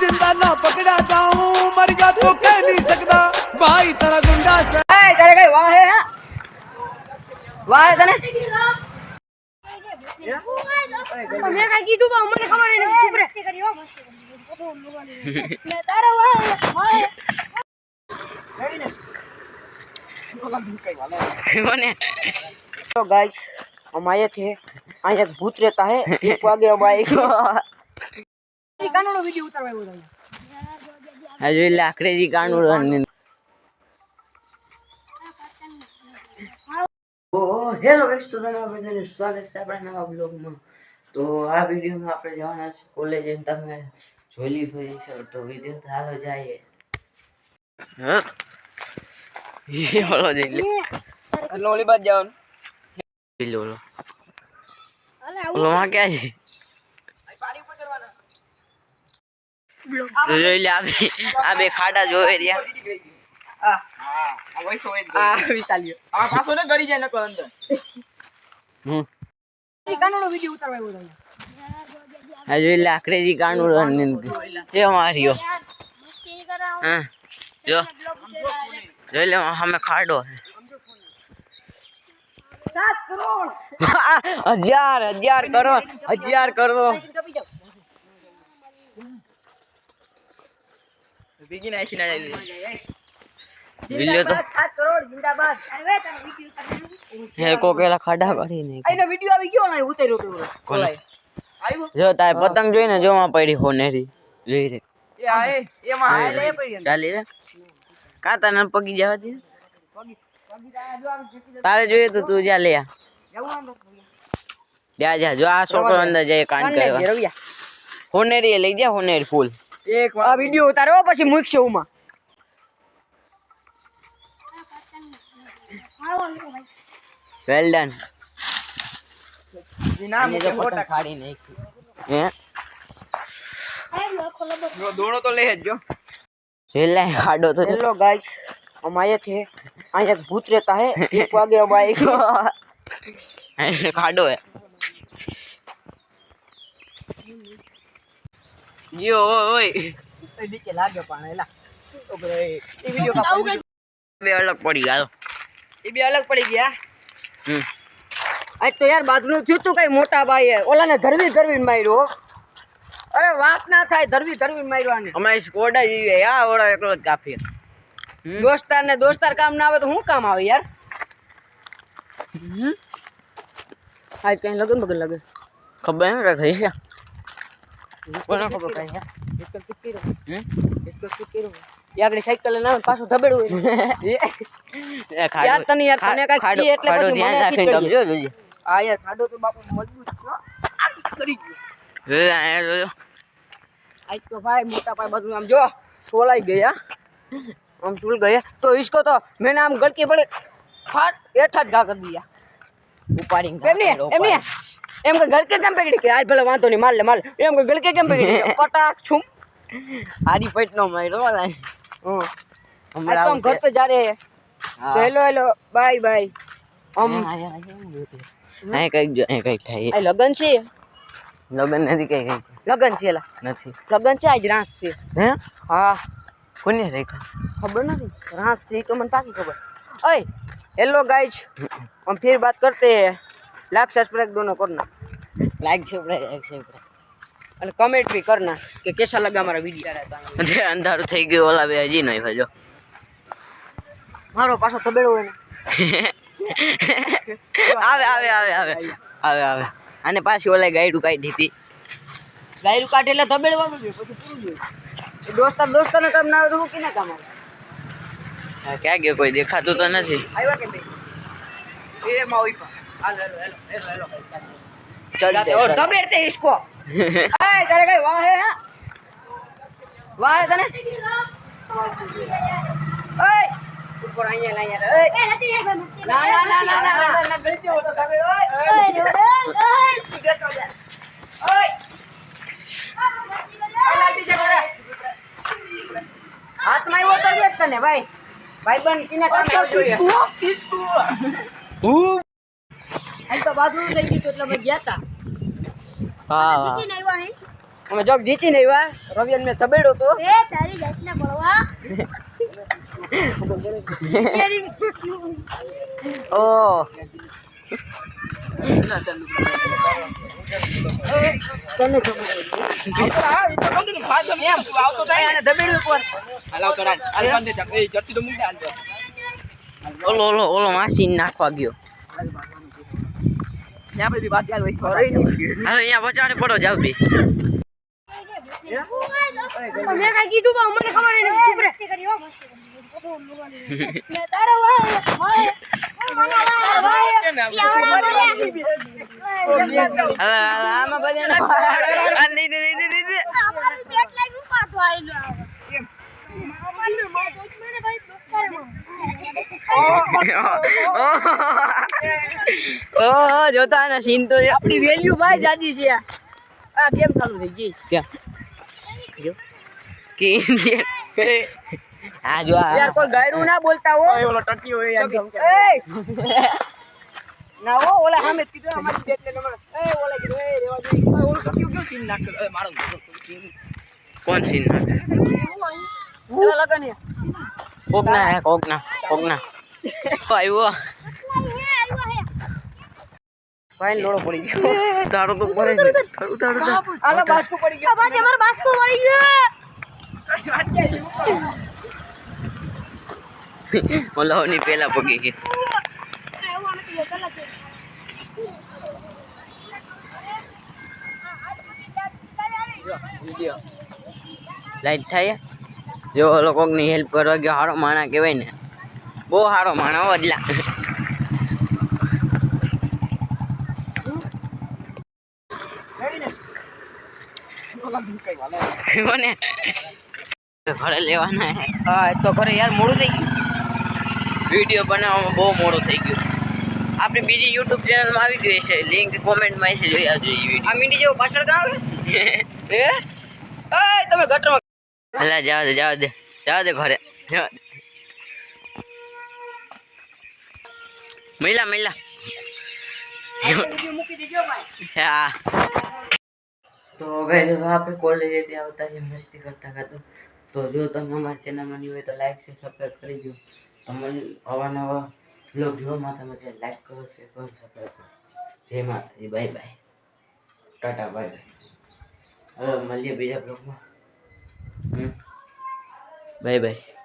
जिंदा ना पकड़ा जाऊं मर गया तो कह नहीं सकता भाई तेरा गुंडा सा तेरे कई वाह है वाह है तने मैं कहीं की तू મને ખબર નહીં ચૂપ રે मैं तारा वाह तो गाइस हम आए थे आया भूत रहता है 1 वागे अब आएगा कानूनो वीडियो उतारवा बोल हजू लाकड़ेजी कानूनो હેલો ગાઈસ તો તમે બધાનું સ્વાગત છે આપણા નવા બ્લોગમાં તો આ વિડીયોમાં આપણે જવાના છે કોલેજ અને તમે જોઈ લીધું હશે તો વિડીયો ચાલો જાય હા એ ઓલો જઈ લે लोली बात जाओ લો લો ઓલો માં ક્યાં છે જોઈ લે આ બે ખાડા જોવે રહ્યા विशालियो पासो ने गड़ी जाए नको अंदर कानूनो वीडियो उतारवा बोल हजू लाकड़ेजी कानूनो એ માર્યો હા જો જોઈ લે હમે ખાડો 7 करोड़ हजार करोड़ बिगिन आई ना जाए वीडियो तो 7 करोड़ जिंदाबाद हे कोकेला ખાડા પાડી નહીં આનો વિડિયો આવી ગયો ને ઉતાર્યો તો કોલાય આવ્યો જો તારે પતંગ જોઈને જો માં પડી હોનેરી જોઈ રે એ આએ એમાં આએ લે પડી ચાલી રે કા તને પગી જવા દે પગી જો આમ જીતી તારે જોઈએ તો તું જા લે આ જવું આમ જા જો આ છોકરો અંદર જાય કાન કરવા રવિયા હોનેરી લઈ જા હોનેરી ફૂલ એક આ વિડિયો ઉતારો પછી મૂકશો ઉમાં વેલ ડન ના મુકે ફોટા ખાડી નાખી હે જો દોડો તો લે જ જો રેલા ખાડો તો हेलो गाइस हम आए थे आया भूत रहता है 1 वागे अब आएगा ખાડો હે यो ओए नीचे लाग्यो पण एला ओके ये वीडियो का બે અલગ પડી ગયો ये भी अलग पड़ी गया आज तो यार बादनो थयो तो कई मोटा भाई है ओला ने धरवी मार्यो अरे बात ना थाय धरवी मार्यो आने અમારી સ્કોડા જીવે આ ઓળો એકલો જ કાફી दोस्तार काम ना आवे तो हूं काम आवे यार आज कहीं लगन बगल लगे ખબર ન રાખી છે कोना खबर कहीं यार एक कितनी रो ये आगड़ी साइकिल ना पाछो धबेड़ो यार तने यार तने काई की એટલે પછી મને की चढ़ी જો જોજે आ यार खाडो तो बापू मजबूत छो आ करी गयो એ આ જો आज तो भाई मोटा भाई बदू हम जो सोलाई गया हम सुल गए तो इसको तो मैंने हम गल के बड़े फाट एठा गा कर दिया ઉપાડી एमनी एम के गल के केम पकड़ी के आज भले वांतो नहीं मार ले एम के गल के केम पकड़ी पटाक छुम આડી પેટ નો માર્યો हां आज तो हम घर पे जा रहे हैं तो हेलो बाय बाय हम આ કઈક જો આ કઈક થાય आ लगन छे લગન નથી કઈ કઈ लगन छे ला નથી लगन छे आज रात से હે हां કોને રેખા खबर नहीं रात से तो मन पाकी खबर ओए हेलो गाइस हम फिर बात करते हैं लाइक सब्सक्राइब दोनों करना લાઈક છે और कमेंट भी करना कि कैसा लगा हमारा वीडियो रहता है જે અંધારું થઈ ગયું ઓલા બે હજી નહીં ભજો मारो पाछो तबेड़ो है આવે આવે આવે આવે આવે આવે અને પાછી ઓલા ગાયડું કાઢી દીધી गायरू काटे એટલે તબેડવાનું છે પછી પૂરું જોઈ એ દોસ્તારને કામ ના આવે તો હું કેને કામ આવે હા, ક્યાં ગયો કોઈ દેખાતું તો નથી આવ્યા કે બે એ માવી પા હાલો हेलो चल दे और तबेड़ते इसको ए तेरे कई वाह है वाह है तने ओए ऊपर आइए ला यार ओए ना गलती हो तो तबेड़ ओए ओए हाथ में वो तबीयत कने भाई बन किने काम આવજો आज तो बाथरूम થઈ ગઈ તો એટલે મેં ગયા તા હા किने આવ્યા હે અમે જોક જીતી નહીં વા રવિયન મેં તબેડો તો એ તારી જાતને મળવા ઓ ઓલો ઓલો ઓલો માસી નાખવા ગયો હાલો અહીંયા બચાડે પડો જલ્દી મેં કઈ કીધું પણ મને ખબર નહીં ચૂપ રે તારો આમાં બધા લીધે ઓહો જોતા ને સીન તો આપણી વેલ્યુ ભાઈ જાજી છે આ ગેમ ચાલુ થઈ ગઈ ક્યાં આ જો યાર કોઈ ગાયરું ના બોલતા હો ઓલો ટકી હોય યાર ના હો ઓલા સામે કીધું અમારી બેટ લઈને એ ઓલા કીધું એ રેવા દે ઓલો ટકી કેવું સીન નાખ મારો કોણ સીન ઓલા લગન હે કોકના આવ્યો ભાઈ લોડો પડી ગયો તારો તો પડે છે આલા બાસ્કો પડી ગયો બાજે મારો બાસ્કો મળી ગયો ઓલાની પેલા પગી ગઈ લાઈટ થાય જો ઓલો કોકની હેલ્પ કરવા ગયો સારો માણા કહેવાય ને બહુ સારો માણા બદલા કોને ઘરે લેવાના હા એ તો ઘરે યાર મોડું થઈ ગયું વિડીયો બનાવવામાં બહુ મોડું થઈ ગયું આપણી બીજી યુટ્યુબ ચેનલમાં આવી ગઈ છે લિંક કોમેન્ટમાં છે જોઈ આવજો એ આ વિડીયો મીંડી જેવો પાછળ ગાવ એ તમે ગટરમાં હલા જાવ દે ઘરે મિલા મૂકી દીજો ભાઈ હા તો ગઈ આપણે કોલેજેથી આવતા જે મસ્તી કરતા તો જો તમે અમારી ચેનલમાં નહીં હોય તો લાઈક છે સબસ્ક્રાઈબ કરી દો તમને અવાનવા બ્લોગ જોવા માટે તમે લાઈક કરો શેર કરો સબસ્ક્રાઈબ કરો જય માતાજી bye bye Tata bye bye હવે મળીએ બીજા બ્લોગમાં બાય બાય